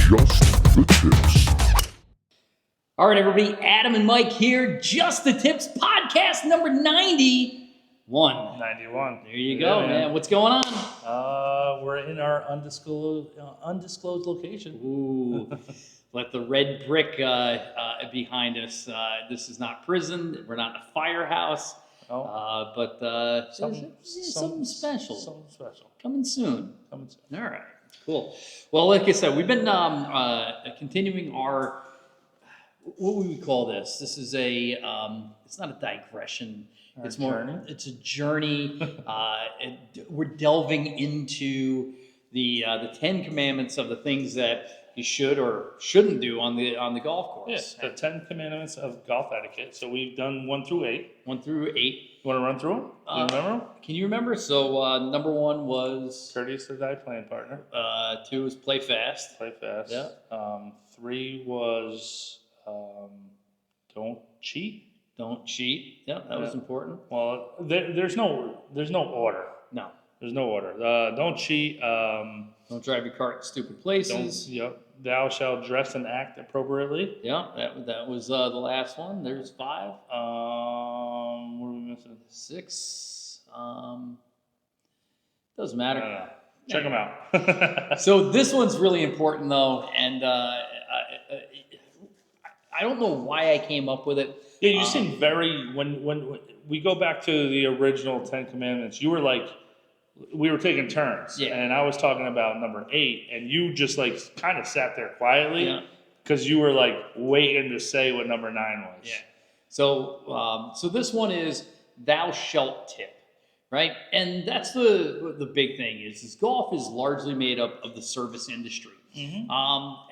Just the Tips. All right, everybody, Adam and Mike here. Just the Tips podcast number 91. 91. There you go, man. What's going on? We're in our undisclosed location. Ooh, let the red brick behind us. This is not prison. We're not in a firehouse. Oh. But Something special. Something special. Coming soon. All right, cool. Well, like I said, we've been continuing our, what would we call this? This is a, it's not a digression. It's more, journey? It's a journey. We're delving into the 10 commandments of the things that you should or shouldn't do on the golf course. Yes, the 10 commandments of golf etiquette. So we've done 1 through 8. 1 through 8. You want to run through them? Do you remember them? Can you remember? So number 1 was courteous to thy playing partner. 2 was play fast. Play fast. Yeah. 3 was don't cheat. Don't cheat. Yeah, that was important. Well, there's no order. No. There's no order. Don't cheat. Don't drive your car in stupid places. Thou shalt dress and act appropriately. Yeah, that was the last one. There's 5. What are we missing? 6. Doesn't matter. I don't know. Check them out. So this one's really important though, and I don't know why I came up with it. Yeah, you seem very when we go back to the original 10 Commandments. You were like, we were taking turns, and I was talking about number 8, and you just like kind of sat there quietly because you were like waiting to say what number 9 was. Yeah. So this one is thou shalt tip, right? And that's the big thing is golf is largely made up of the service industry. Mm-hmm.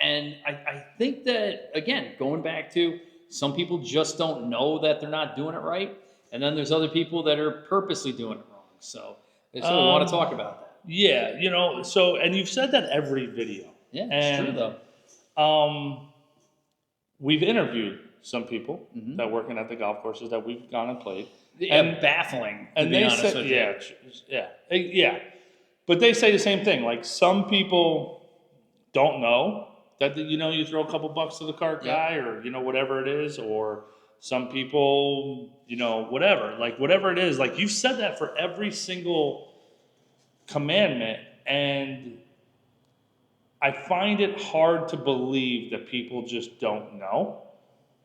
And I think that, again, going back to some people just don't know that they're not doing it right. And then there's other people that are purposely doing it wrong. So we want to talk about that. Yeah, and you've said that every video. Yeah, it's true though. We've interviewed some people that working at the golf courses that we've gone and played. And baffling, to be honest with you. Yeah. But they say the same thing. Like some people don't know that you throw a couple bucks to the cart guy or whatever it is, or some people whatever it is. Like you've said that for every single commandment, and I find it hard to believe that people just don't know,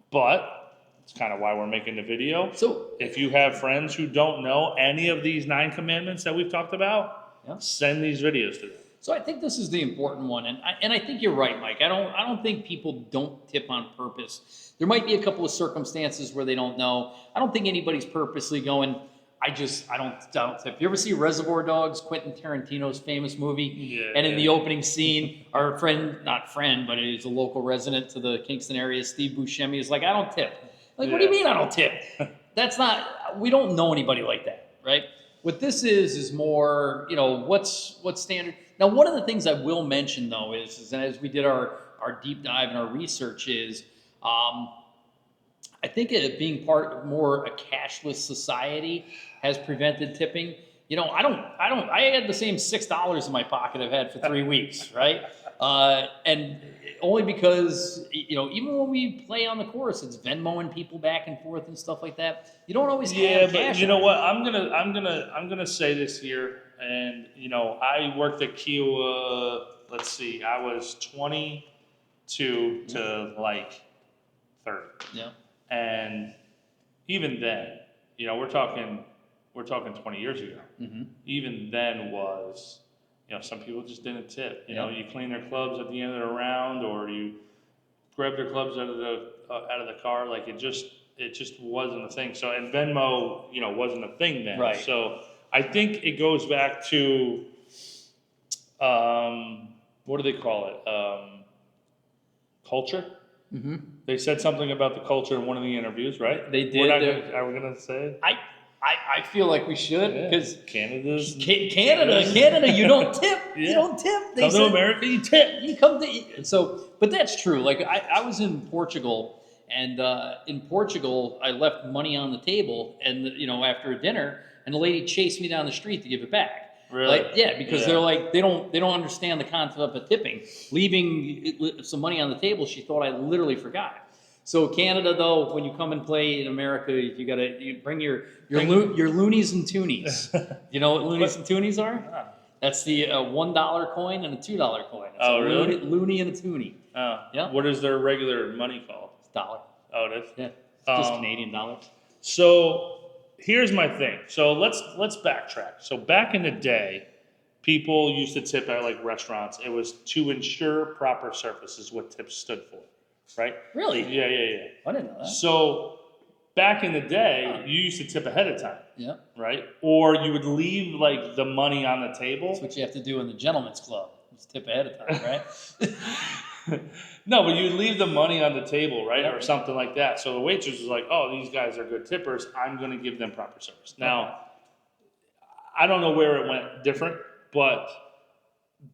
but it's kind of why we're making the video. So if you have friends who don't know any of these 9 commandments that we've talked about, send these videos to them. So I think this is the important one, and I think you're right, Mike. I don't think people don't tip on purpose. There might be a couple of circumstances where they don't know. I don't think anybody's purposely going, I don't tip. You ever see Reservoir Dogs, Quentin Tarantino's famous movie? Yeah. And in the opening scene, our not friend, but he's a local resident to the Kingston area, Steve Buscemi, is like, I don't tip. Like, what do you mean I don't tip? We don't know anybody like that, right? What this is more, what's standard. Now, one of the things I will mention, though, is as we did our deep dive and our research is, I think it being part of more a cashless society has prevented tipping. I had the same $6 in my pocket I've had for 3 weeks, right? And only because, even when we play on the course, it's Venmoing people back and forth and stuff like that. You don't always have cash. Yeah, but you know what? I'm gonna say this here, and I worked at Kiowa. Let's see, I was 22 to like 30. Yeah. And even then, we're talking 20 years ago. Mm-hmm. Even then was, some people just didn't tip. You clean their clubs at the end of the round, or you grab their clubs out of the car. Like it just wasn't a thing. So, and Venmo, wasn't a thing then. Right. So I think it goes back to, what do they call it? Culture. Mm-hmm. They said something about the culture in one of the interviews, right? They did. Are we going to say it? I feel like we should, because Canada, you don't tip. Yeah. You don't tip. Come to America, you tip. You come to but that's true. Like I was in Portugal, and in Portugal I left money on the table, and after a dinner, and the lady chased me down the street to give it back. Really? Like, yeah, because they're like they don't understand the concept of tipping. Leaving some money on the table, she thought I literally forgot. So Canada, though, when you come and play in America, you bring your loonies and toonies. You know what loonies and toonies are? That's the $1 coin and a $2 coin. It's a really? Loony and a toonie. Oh. Yeah. What is their regular money called? It's dollar. Oh, it is? Yeah. It's just Canadian dollars. So here's my thing. So let's backtrack. So back in the day, people used to tip at like restaurants. It was to ensure proper service is what tips stood for, right? Really? Yeah. I didn't know that. So back in the day, you used to tip ahead of time. Yeah. Right? Or you would leave like the money on the table. That's what you have to do in the gentleman's club. Just tip ahead of time, right? No, but you leave the money on the table, right? Or something like that. So the waitress was like, oh, these guys are good tippers. I'm going to give them proper service. Now, I don't know where it went different, but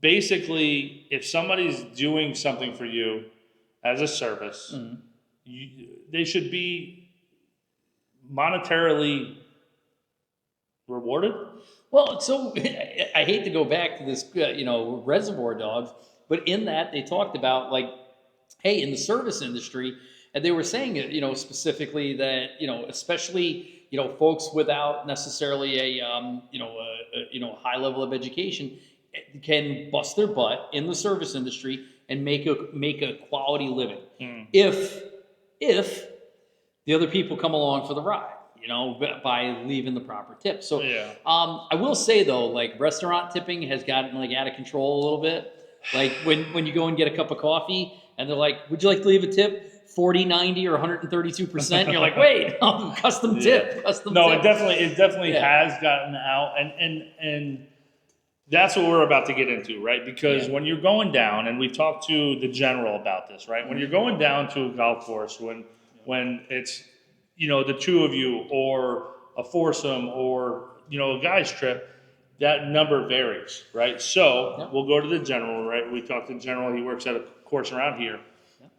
basically, if somebody's doing something for you as a service, they should be monetarily rewarded. Well, so I hate to go back to this, Reservoir Dogs, but in that they talked about like, hey, in the service industry, and they were saying it, specifically that especially folks without necessarily a high level of education can bust their butt in the service industry and make a quality living if the other people come along for the ride. By leaving the proper tip. So I will say though, like restaurant tipping has gotten like out of control a little bit. Like when you go and get a cup of coffee and they're like, would you like to leave a tip? 40, 90, or 132%. You're like, wait, custom tip. No, it definitely has gotten out, and that's what we're about to get into, right? Because when you're going down, and we talked to the general about this, right? When you're going down to a golf course, when it's the two of you, or a foursome, or a guy's trip, that number varies, right? So we'll go to the general, right? We talked to the general. He works at a course around here,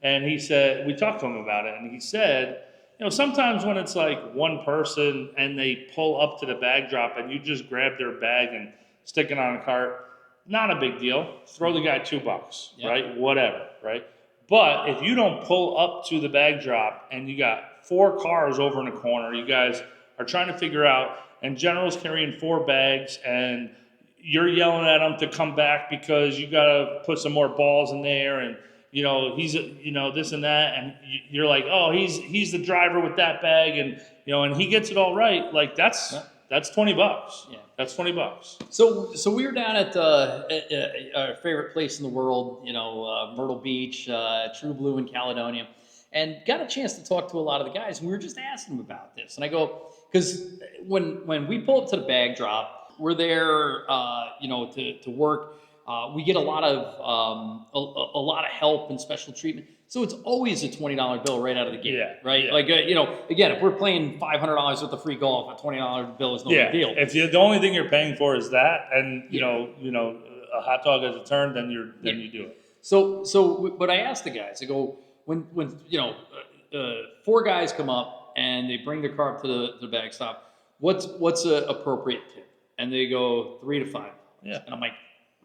and he said we talked to him about it, and he said, sometimes when it's like one person and they pull up to the bag drop and you just grab their bag and stick it on a cart, not a big deal. Throw the guy $2, right? Whatever, right? But if you don't pull up to the bag drop and you got 4 cars over in a corner, you guys are trying to figure out, and General's carrying 4 bags, and you're yelling at him to come back because you got to put some more balls in there, and he's this and that, and you're like, oh, he's the driver with that bag, and and he gets it all right. Like that's $20. Yeah, that's $20. So we were down at our favorite place in the world, Myrtle Beach, True Blue in Caledonia, and got a chance to talk to a lot of the guys, and we were just asking them about this. And I go, because when we pull up to the bag drop, we're there, to work. We get a lot of help and special treatment. So it's always a $20 bill right out of the gate, right? Yeah. Like, again, if we're playing $500 worth of free golf, a $20 bill is no big deal. If the only thing you're paying for is that, and a hot dog as a turn, then you do it. So, but I asked the guys. I go, when 4 guys come up and they bring their car up to the bag stop, what's a appropriate tip? And they go $3 to $5. Yeah. And I'm like,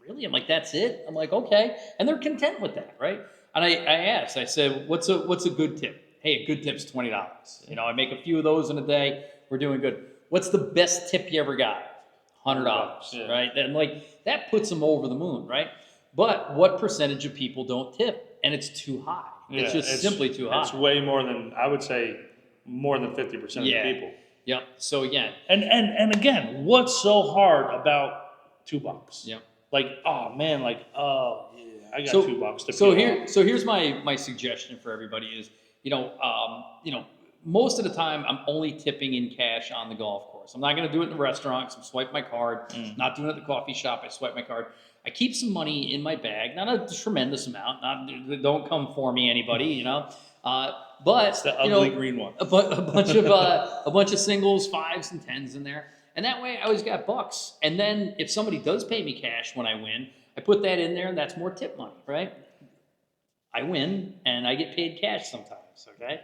really? I'm like, that's it? I'm like, okay. And they're content with that, right? And I asked, I said, what's a good tip? Hey, a good tip's $20. I make a few of those in a day. We're doing good. What's the best tip you ever got? $100, right? And like, that puts them over the moon, right? But what percentage of people don't tip? And it's too high. It's just simply too high. It's way more than, I would say, more than 50% of the people. Yeah. So again. And again, what's so hard about $2? Yeah. Like, oh man, like, oh yeah, I got $2 to pay. So here's my suggestion for everybody is, most of the time I'm only tipping in cash on the golf course. I'm not going to do it in the restaurant because I'm swiping my card. Not doing it at the coffee shop. I swipe my card. I keep some money in my bag, not a tremendous amount. Don't come for me, anybody. But it's the ugly green one. A bunch of singles, 5s, and 10s in there, and that way I always got bucks. And then if somebody does pay me cash when I win, I put that in there, and that's more tip money, right? I win, and I get paid cash sometimes. Okay,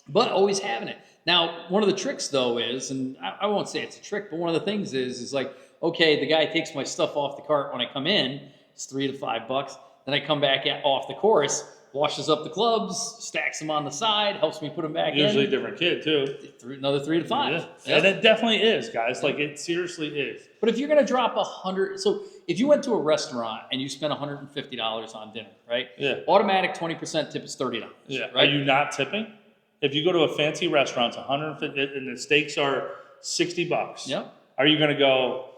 but always having it. Now, one of the tricks though is, and I won't say it's a trick, but one of the things is like okay, the guy takes my stuff off the cart when I come in. It's $3 to $5. Then I come back off the course, washes up the clubs, stacks them on the side, helps me put them back Usually in. a different kid too. Another $3 to $5. Yeah. Yep. And it definitely is, guys. Like it seriously is. But if you're gonna drop $100, so if you went to a restaurant and you spent $150 on dinner, right? Yeah. Automatic 20% tip is $30. Yeah. Right? Are you not tipping? If you go to a fancy restaurant, it's 150, and the steaks are $60. Yeah. Are you gonna go?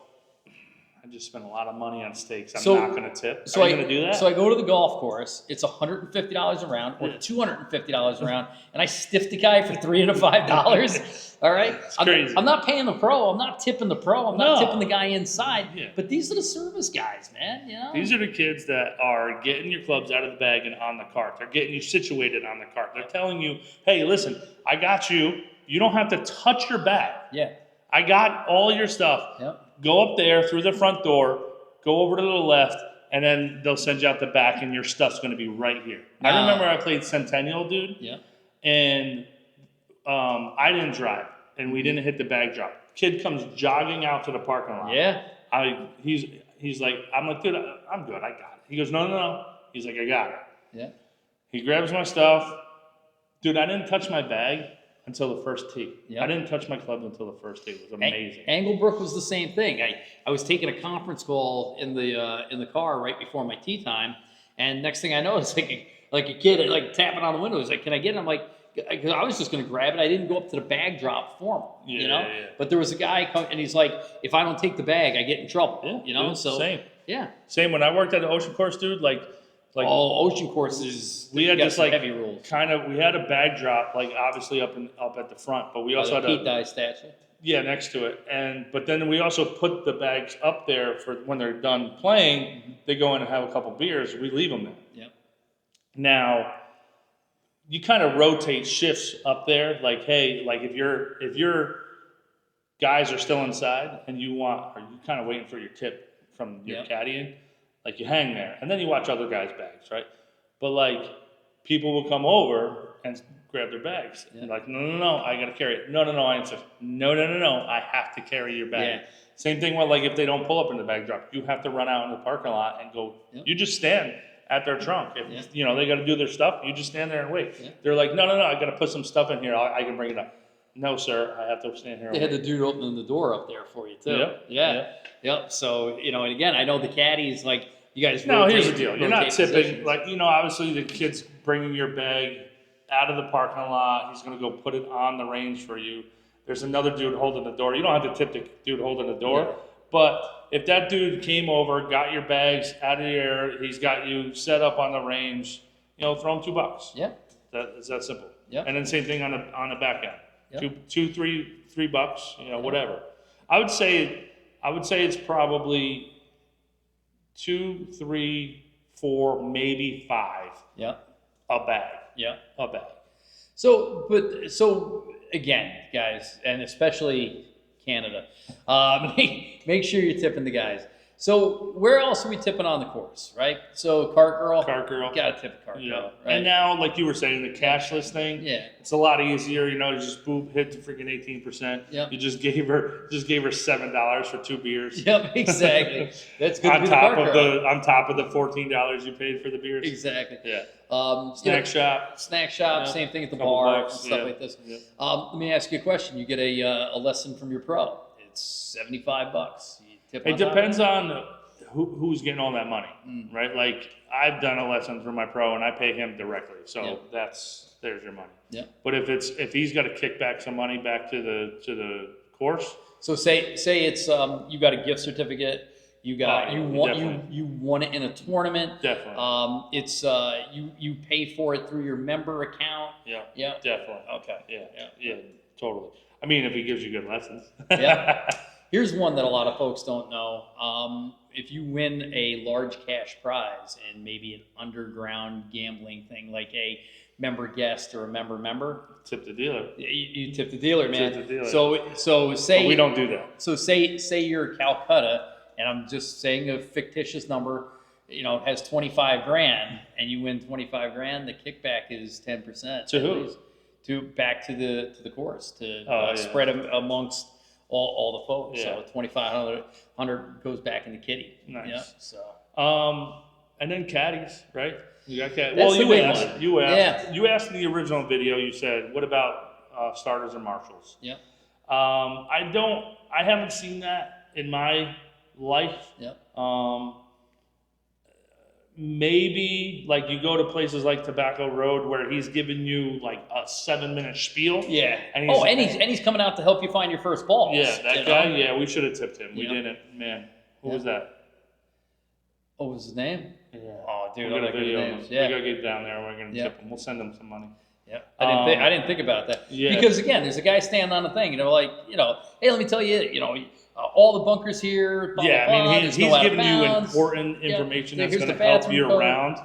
I just spent a lot of money on steaks. I'm So- not going to tip. So Are you going to do that? So I go to the golf course. It's $150 a round or Yeah. $250 a round, and I stiff the guy for $3 to $5. All right, crazy. I'm not paying the pro. I'm not tipping the pro. I'm not No. tipping the guy inside. Yeah. But these are the service guys, man. You know. These are the kids that are getting your clubs out of the bag and on the cart. They're getting you situated on the cart. They're telling you, hey, listen, I got you. You don't have to touch your bag. Yeah. I got all your stuff. Yep. Go up there through the front door, go over to the left, and then they'll send you out the back, and your stuff's going to be right here. I Nah. remember I played Centennial, dude, Yeah. and I didn't drive, and we didn't hit the bag drop. Kid comes jogging out to the parking lot. Yeah. He's like, I'm like, dude, I'm good, I got it. He goes, no. He's like, I got it. Yeah. He grabs my stuff. Dude, I didn't touch my bag until the first tee. Yep. I didn't touch my club until the first tee. It was amazing. Anglebrook was the same thing. I was taking a conference call in the car right before my tee time, and next thing I know, it's like a kid like tapping on the window. He's like, "Can I get it?" I'm like, because I was just going to grab it. I didn't go up to the bag drop for him, you know. Yeah. But there was a guy come, and he's like, "If I don't take the bag, I get in trouble." Yeah, you know. dude, So same. Yeah. Same when I worked at the ocean course, dude. Like ocean courses. we had got just some like heavy rules. we had a bag drop, like obviously up at the front, but we also had Pete a Dye statue. yeah next to it, but then we also put the bags up there for when they're done playing. They go in and have a couple beers. We leave them there. Yep. Now, you kind of rotate shifts up there. Like, hey, like if your guys are still inside and are you kind of waiting for your tip from your caddying, like you hang there and then you watch other guys' bags, right? But like people will come over and grab their bags. Yeah. And like, no, I gotta carry it. No, I insist. No, I have to carry your bag. Yeah. Same thing with like if they don't pull up in the bag drop, you have to run out in the parking lot and go. Yep. You just stand at their trunk. If they got to do their stuff, you just stand there and wait. Yeah. They're like, no, I got to put some stuff in here. I can bring it up. No, sir, I have to stand here. They had the dude opening the door up there for you too. Yep. So and again, I know the caddies like you guys. No, here's the deal. You're not rotate tipping. positions. Like obviously the kid's bringing your bag out of the parking lot. He's going to go put it on the range for you. There's another dude holding the door. You don't have to tip the dude holding the door. Yeah. But if that dude came over, got your bags out of the air, he's got you set up on the range, throw him $2. Yeah. It's that simple. Yeah. And then same thing on the back end. Yeah. $3, whatever. I would say it's probably 2, 3, 4, maybe 5 Yeah. a bag. Yeah. A bag. So again, guys, and especially Canada, make sure you're tipping the guys. So where else are we tipping on the course, right? So cart girl, gotta tip a cart girl, right? And now, like you were saying, the cashless thing, it's a lot easier. You just hit the freaking 18%. Yep. You just gave her $7 for 2 beers. Yep, exactly. That's good. on top of the $14 you paid for the beers. Exactly. Yeah. Snack shop, same thing at the Couple bar, bucks, and stuff like this. Yeah. Let me ask you a question. You get a lesson from your pro. It's $75. You tip It on top of depends on who's getting all that money, right? Like I've done a lesson for my pro and I pay him directly, so there's your money. Yeah. But if he's got to kick back some money back to the course. So say it's you got a gift certificate. You got you won it in a tournament. Definitely. It's you pay for it through your member account. Yeah. Yeah. Definitely. Okay. Yeah. Totally. I mean, if he gives you good lessons. Yeah. Here's one that a lot of folks don't know. If you win a large cash prize and maybe an underground gambling thing like a member guest or a member, tip the dealer. You tip the dealer, man. Tip the dealer. So say but we don't do that. So say you're Calcutta, and I'm just saying a fictitious number. Has 25 grand, and you win 25 grand. The kickback is 10%. To who? Back to the course to yeah. spread amongst all the folks. Yeah. So 2,500 goes back in the kitty. Nice. Yeah, so. And then caddies, right? You got caddies. That's Well, the you big asked. one. You asked. Yeah. You asked in the original video. You said, "What about starters and marshals?" Yeah. I haven't seen that in my life. Yeah. Maybe like you go to places like Tobacco Road where he's giving you like a 7-minute spiel. Yeah. And he's coming out to help you find your first balls. Yeah, that guy. Yeah, we should have tipped him. We Yeah. didn't. Man, who was that? What was his name? Yeah. Oh, dude, We I got like a the video. names. We Yeah. gotta get down there. We're gonna Yeah. tip him. We'll send him some money. Yeah, I didn't think about that. Yeah. Because again, there's a guy standing on the thing, like, hey, let me tell you, all the bunkers here. Blah, Yeah, blah, I mean, blah, he's there's no out of giving you bounds. important Yeah. information Yeah, that's here's going the to help bathroom you code. around.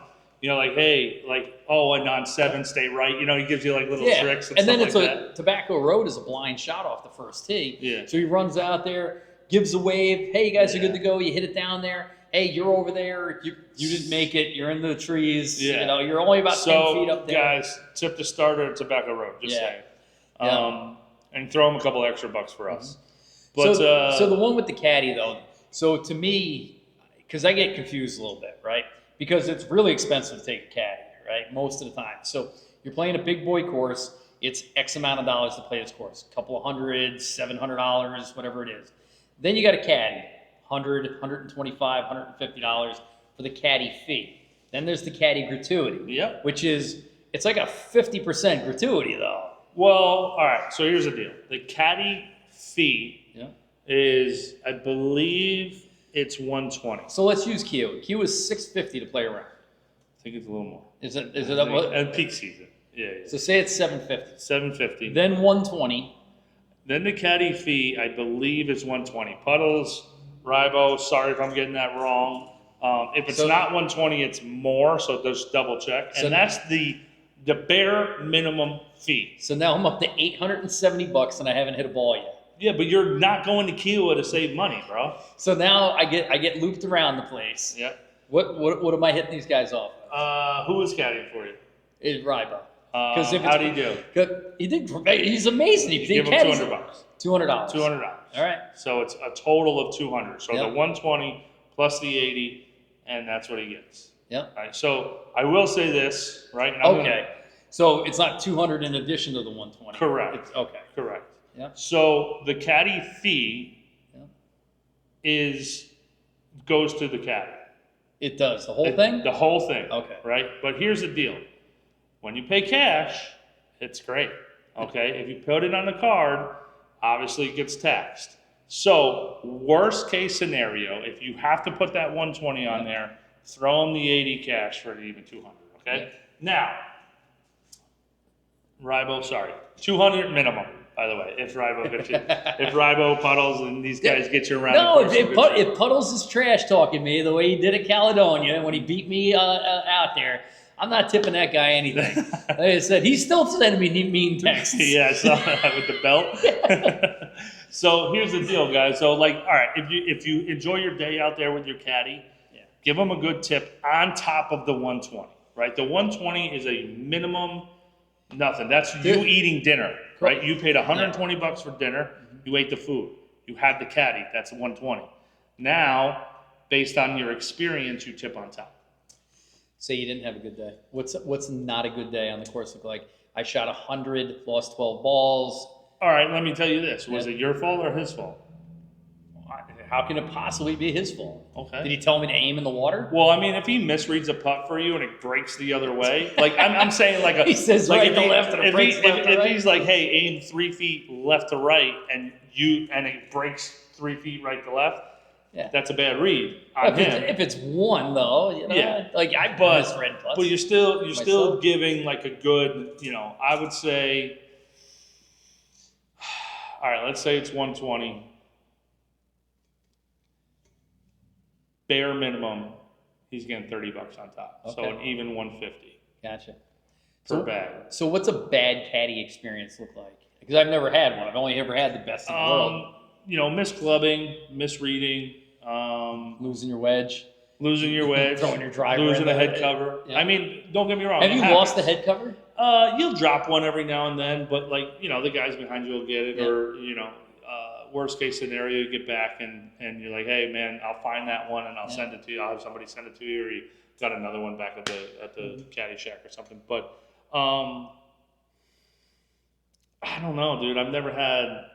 Like, hey, and on 7, stay right. He gives you like little Yeah, tricks and and then stuff it's like a that. Tobacco Road is a blind shot off the first tee. Yeah. So he runs out there, gives a wave. Hey, you guys are good to go. You hit it down there. Hey, you're over there. You didn't make it. You're in the trees. Yeah. You're only about 10 feet up there. Guys, tip the starter at Tobacco Road. Just saying. Yeah. And throw him a couple extra bucks for us. But so the one with the caddy though. So to me, because I get confused a little bit, right? Because it's really expensive to take a caddy, right? Most of the time. So you're playing a big boy course. It's X amount of dollars to play this course. A couple of $100, $700, whatever it is. Then you got a caddy, $100, $125, $150 for the caddy fee. Then there's the caddy gratuity, Yep. which is, it's like a 50% gratuity though. Well, all right. So here's the deal. The caddy fee is, I believe, it's $120. So let's use Q. Q is $650 to play around. I think it's a little more. Is it up? And peak season. Yeah. So say it's $750. $750. Then $120. Then the caddy fee, I believe, is $120. Puddles, Ribo. Sorry if I'm getting that wrong. If it's not $120, it's more. So just double check. And that's the bare minimum fee. So now I'm up to $870 and I haven't hit a ball yet. Yeah, but you're not going to Kiowa to save money, bro. So now I get looped around the place. Yep. What am I hitting these guys off? Who was caddying for you? It's Ribo. How did he do? He did great. He's amazing. He Give him caddies- $200. $200. $200. All right. So it's a total of $200. So Yep. the 120 plus the 80, and that's what he gets. Yep. All right. So I will say this, right? And Okay. So it's not 200 in addition to the 120. Correct. Okay. Correct. Yep. So the caddy fee goes to the caddy. It does. The whole thing? The whole thing. Okay. Right? But here's the deal. When you pay cash, it's great. Okay? If you put it on the card, obviously it gets taxed. So, worst case scenario, if you have to put that 120 on there, throw them the 80 cash for the even 200. Okay? Yeah. Now, Ribo, sorry, 200 minimum. By the way, if Ribo gets you, if Ribo, Puddles, and these guys get you around. No, the course, if Puddles is trash talking me the way he did at Caledonia when he beat me out there, I'm not tipping that guy anything. Like I said, he's still sending me mean texts. Yeah, I saw that with the belt. So here's the deal, guys. So all right, if you enjoy your day out there with your caddy, give them a good tip on top of the 120. Right, the 120 is a minimum. Nothing. That's you eating dinner, right? You paid $120 for dinner. You ate the food. You had the caddy. That's 120. Now, based on your experience, you tip on top. Say you didn't have a good day. What's not a good day on the course look like? I shot 100, lost 12 balls. All right, let me tell you this. Was it your fault or his fault? How can it possibly be his fault? Okay. Did he tell me to aim in the water? Well, I mean, if he misreads a putt for you and it breaks the other way, I'm saying like he says like right to left and it breaks left to if right. he's like, hey, aim 3 feet left to right, and it breaks 3 feet right to left, that's a bad read on him. If it's one though, like I misread putts. But you're still giving like a good, I would say, all right, let's say it's 120. Bare minimum, he's getting $30 on top. Okay. So an even 150 Gotcha. per bag. So what's a bad caddy experience look like? Because I've never had one. I've only ever had the best in the world. Misclubbing, misreading, Losing your wedge. losing your wedge, Throwing your driver losing in a the- head cover. yeah. I mean, don't get me wrong. Have it you happens. lost the head cover? You'll drop one every now and then, but the guys behind you will get it, or worst case scenario, you get back and you're like, hey man, I'll find that one and I'll send it to you. I'll have somebody send it to you, or you got another one back at the caddy shack or something. But I don't know, dude. I've never had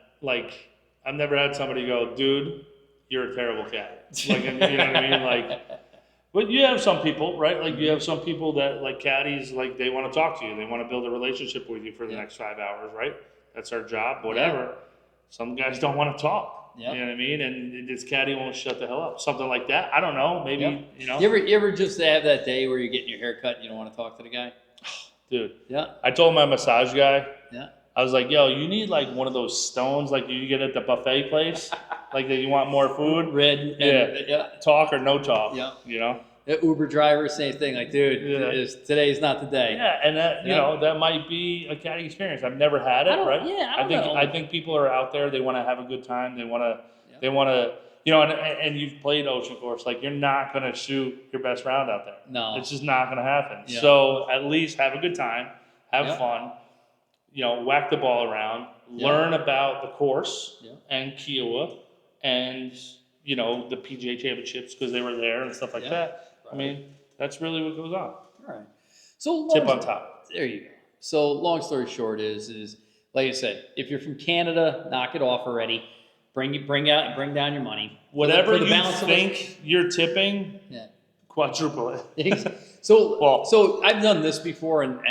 somebody go, dude, you're a terrible caddy. Like, you know what I mean? Like, but you have some people, right? Like you have some people that like caddies, like they want to talk to you. They want to build a relationship with you for the next 5 hours, right? That's our job, whatever. Yeah. Some guys don't want to talk. Yep. You know what I mean? And this caddy won't shut the hell up. Something like that. I don't know. Maybe, you know. You ever just have that day where you're getting your hair cut and you don't want to talk to the guy? Dude. Yeah. I told my massage guy. Yeah. I was like, yo, you need like one of those stones like you get at the buffet place. Like that you want more food. Red. Yeah. Talk or no talk. Yeah. You know? The Uber driver, same thing. Like, dude, today's not the day. Yeah, and that you know that might be a caddy experience. I've never had it, right? Yeah, I don't know. I think people are out there. They want to have a good time. They want to, you know. And you've played ocean course. Like you're not gonna shoot your best round out there. No, it's just not gonna happen. Yeah. So at least have a good time, have fun. You know, whack the ball around, learn about the course and Kiowa, and you know the PGA Championships because they were there and stuff like that. I mean, that's really what goes on. All right. So tip on top. There you go. So long story short is like I said, if you're from Canada, knock it off already. Bring down your money. Whatever for the you think you're tipping, quadruple it. So I've done this before, and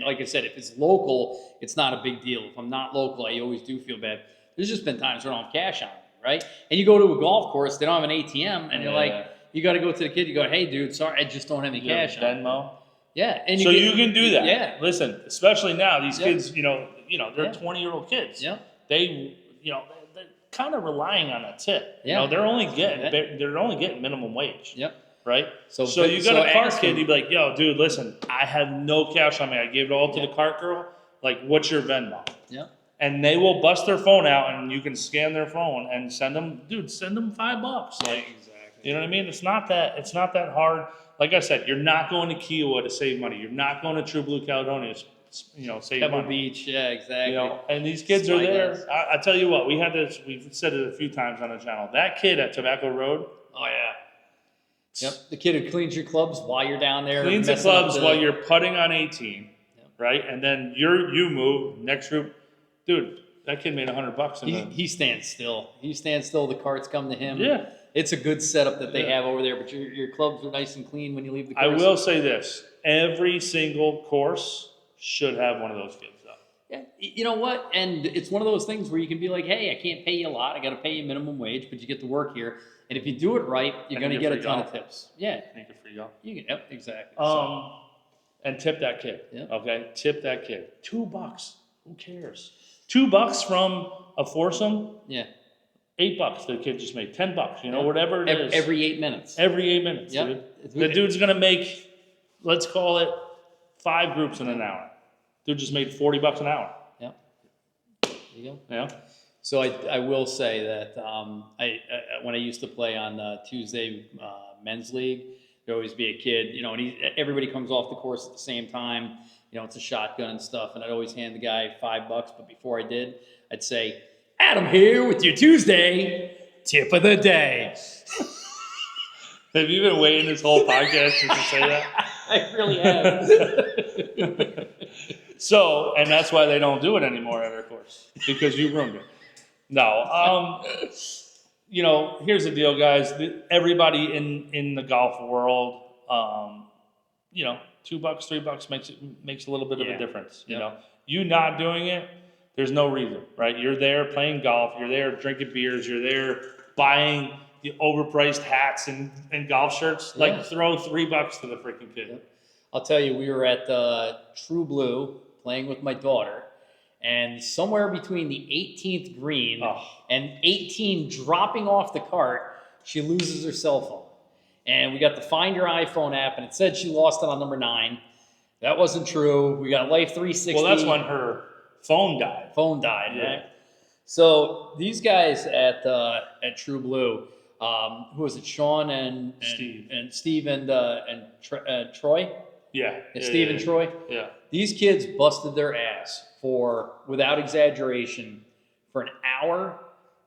like I said, if it's local, it's not a big deal. If I'm not local, I always do feel bad. There's just been times where I don't have cash on me, right? And you go to a golf course, they don't have an ATM, and you're like. You got to go to the kid. You go, hey, dude, sorry, I just don't have any cash on. Venmo. Yeah, and you can do that. Yeah, listen, especially now, these kids, you know, they're 20-year-old kids. Yeah, they're kind of relying on that tip. Yeah, you know, they're only getting minimum wage. Yep. Right. So you got a cart kid. You'd be like, yo, dude, listen, I have no cash on me. I gave it all to the cart girl. Like, what's your Venmo? Yeah. And they will bust their phone out, and you can scan their phone and send them $5. Like. You know what I mean? It's not that hard. Like I said, you're not going to Kiowa to save money. You're not going to True Blue Caledonia to, save Pebble money. Beach, yeah, exactly. You know, and these kids are there. I tell you what, we've said it a few times on the channel. That kid at Tobacco Road. Oh yeah. Yep. The kid who cleans your clubs while you're down there. Cleans the clubs while you're putting on 18, right? And then you move next group, dude. That kid made $100. He stands still. The carts come to him. Yeah. It's a good setup that they have over there, but your clubs are nice and clean when you leave the course. I will say this. Every single course should have one of those kids, though. Yeah, you know what? And it's one of those things where you can be like, hey, I can't pay you a lot. I got to pay you minimum wage, but you get to work here. And if you do it right, you're going to get a ton of tips. Yeah. You get free golf. Yep, exactly. And tip that kid. Yep. Okay? Tip that kid. $2. Who cares? $2 from a foursome? Yeah. $8 the kid just made. $10, you know, whatever it is. Every 8 minutes. Every 8 minutes, dude. The dude's gonna make, let's call it 5 groups in an hour. Dude just made $40 an hour. Yeah. There you go. Yeah. So I will say that when I used to play on Tuesday men's league, there'd always be a kid, and everybody comes off the course at the same time. It's a shotgun and stuff, and I'd always hand the guy $5. But before I did, I'd say, Adam here with your Tuesday tip of the day. Have you been waiting this whole podcast to say that? I really have. So, and that's why they don't do it anymore at our course, because you ruined it. No, here's the deal, guys. Everybody in the golf world, $2, $3 makes a little bit of a difference. You not doing it. There's no reason, right? You're there playing golf. You're there drinking beers. You're there buying the overpriced hats and golf shirts. Yeah. Like, throw $3 to the freaking kid. Yep. I'll tell you, we were at True Blue playing with my daughter, and somewhere between the 18th green and 18 dropping off the cart, she loses her cell phone. And we got the Find Your iPhone app, and it said she lost it on number 9. That wasn't true. We got Life 360. Well, that's when her phone died. Right? So these guys at True Blue, who was it? Sean and Steve and Troy. Yeah. Steve and Troy. Yeah. These kids busted their ass for, without exaggeration, for an hour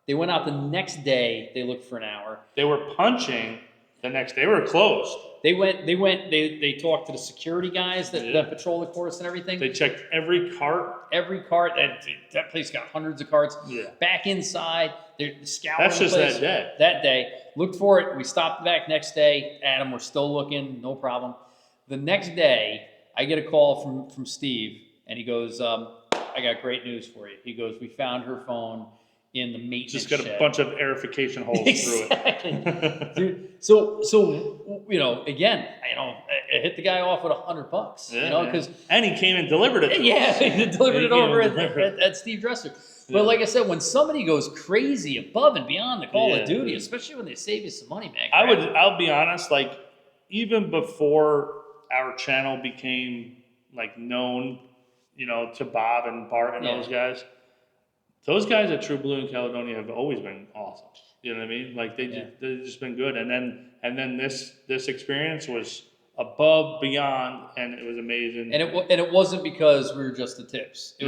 They went out the next day. They looked for an hour. They were punching the next day. They were closed. They talked to the security guys that patrol the course and everything. They checked every cart. Every cart. That place got hundreds of carts. Yeah. Back inside, they're scouring That's the just place. that day. That day. Looked for it. We stopped back next day. Adam, we're still looking. No problem. The next day, I get a call from Steve, and he goes, I got great news for you. He goes, we found her phone in the maintenance Just got shed. a bunch of aerification holes Exactly. through it. Dude, so again, I hit the guy off with $100, Yeah, because and he came and delivered it. he delivered it over at Steve Dresser. But like I said, when somebody goes crazy above and beyond the call of duty, especially when they save you some money, man. I'll be honest, like even before our channel became like known, to Bob and Bart and those guys at True Blue in Caledonia have always been awesome. You know what I mean? Like they've just been good. And then this experience was above, beyond, and it was amazing. And it wasn't because we were just the tips. It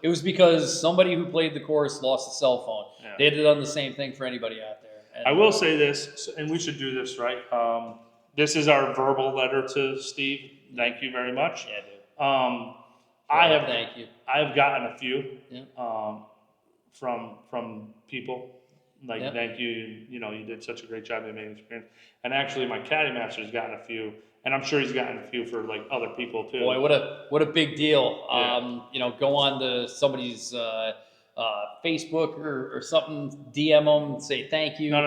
was because somebody who played the course lost a cell phone. Yeah. They'd have done the same thing for anybody out there. And I will say this, and we should do this, right? This is our verbal letter to Steve. Thank you very much. Yeah, dude. Thank you. I have gotten a few from people. Like, thank you, you did such a great job in making experience. And actually, my caddy master's gotten a few, and I'm sure he's gotten a few for like other people too. Boy, what a big deal. Yeah. Go on to somebody's Facebook or something, DM them, and say thank you. No.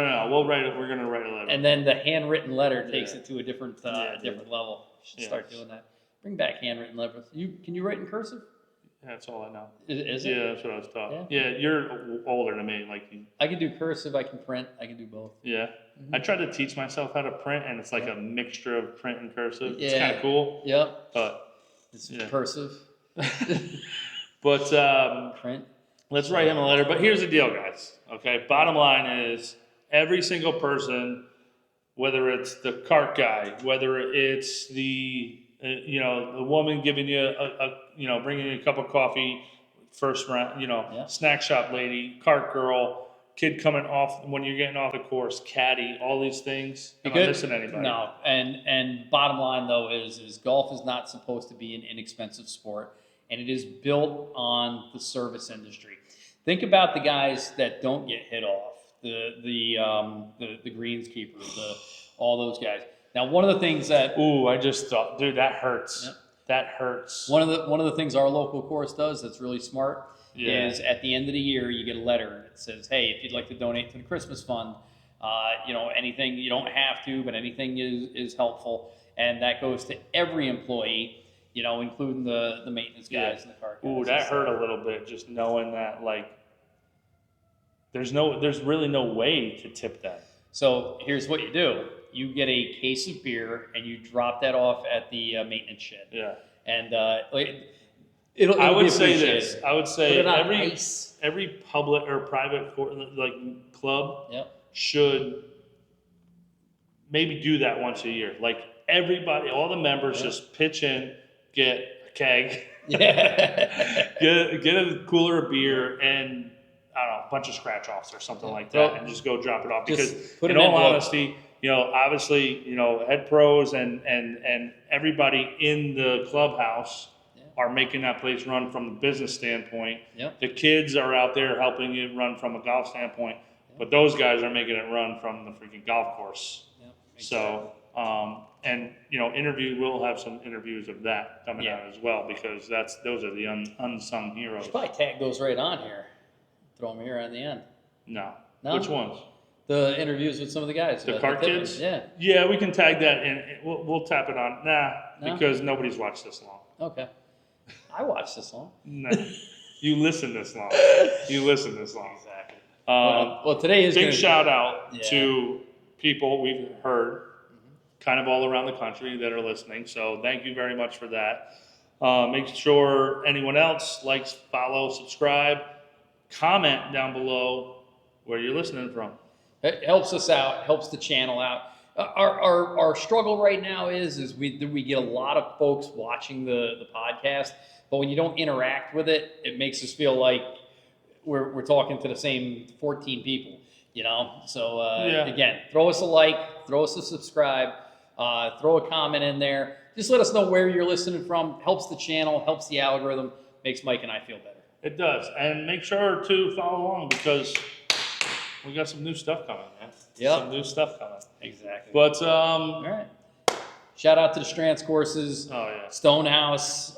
We're gonna write a letter. And then the handwritten letter takes it to a different level. Should start doing that. Bring back handwritten letters. Can you write in cursive? Yeah, that's all I know. Is it? Yeah, that's what I was taught. Yeah, you're older than me. I can do cursive. I can print. I can do both. Yeah, I tried to teach myself how to print, and it's like a mixture of print and cursive. Yeah. It's kind of cool. Yeah. But it's cursive. But print. Let's write him a letter. But here's the deal, guys. Okay, bottom line is every single person, whether it's the cart guy, whether it's the the woman giving you bringing you a cup of coffee, first round, snack shop lady, cart girl, kid coming off when you're getting off the course, caddy, all these things. You're not missing anybody. No, and bottom line though is golf is not supposed to be an inexpensive sport, and it is built on the service industry. Think about the guys that don't get hit off, the greenskeepers, all those guys. Now, one of the things that I just thought, dude, that hurts. Yep. That hurts. One of the things our local course does that's really smart is at the end of the year you get a letter that says, hey, if you'd like to donate to the Christmas fund, anything, you don't have to, but anything is helpful, and that goes to every employee, including the maintenance guys and the car guys. That hurt a little bit, just knowing that there's really no way to tip that. So here's what you do. You get a case of beer and you drop that off at the maintenance shed. Yeah. And I would say this. I would say every public or private club should maybe do that once a year. Like everybody, all the members just pitch in, get a keg, get a cooler of beer, and I don't know, a bunch of scratch offs or something like that, and just go drop it off. Because in all honesty, obviously, head pros and everybody in the clubhouse are making that place run from the business standpoint. Yep. The kids are out there helping it run from a golf standpoint, but those guys are making it run from the freaking golf course. Yep, exactly. So, we'll have some interviews of that coming out as well, because those are the unsung heroes. Should probably tag those right on here. Throw them here on the end. No. No? Which ones? The interviews with some of the guys. The cart kids? Yeah. Yeah, we can tag that in. We'll tap it on. No? Because nobody's watched this long. Okay. I watched this long. No. You listen this long. Exactly. Well, today is big shout out to people we've heard kind of all around the country that are listening. So thank you very much for that. Make sure anyone else likes, follow, subscribe, comment down below where you're listening from. It helps us out, helps the channel out. Our struggle right now is we get a lot of folks watching the podcast, but when you don't interact with it, it makes us feel like we're talking to the same 14 people, you know? So, Yeah. again, throw us a like, throw us a subscribe, throw a comment in there. Just let us know where you're listening from. Helps the channel, helps the algorithm, makes Mike and I feel better. It does. And make sure to follow along because we got some new stuff coming, man. Yep. Some new stuff coming. Exactly. But, All right. Shout out to the Strands courses, oh, yeah. Stonehouse,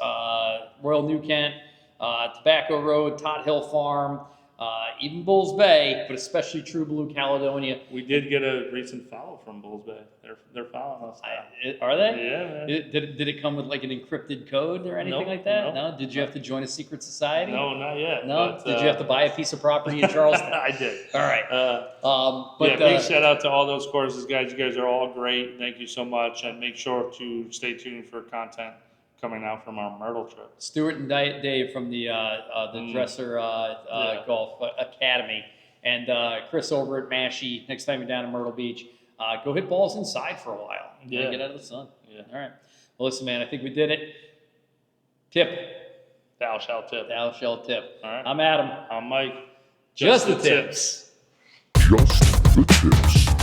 Royal New Kent, Tobacco Road, Tot Hill Farm, even Bulls Bay, but especially True Blue Caledonia. We did get a recent follow from Bulls Bay. They're following us now. Are they? Yeah, man. Did it come with like an encrypted code or anything Nope, like that? nope. No? Did you have to join a secret society? No, not yet. No? But, Did you have to buy a piece of property in Charleston? I did. All right. Yeah, big shout out to all those courses, guys. You guys are all great. Thank you so much. And make sure to stay tuned for content coming out from our Myrtle trip. Stuart and Dave from the Dresser Golf Academy, and Chris over at Mashie. Next time you're down in Myrtle Beach, go hit balls inside for a while. Yeah. Get out of the sun. Yeah. All right. Well, listen, man, I think we did it. Tip. Thou shalt tip. Thou shalt tip. All right. I'm Adam. I'm Mike. Just the tips. Just the tips.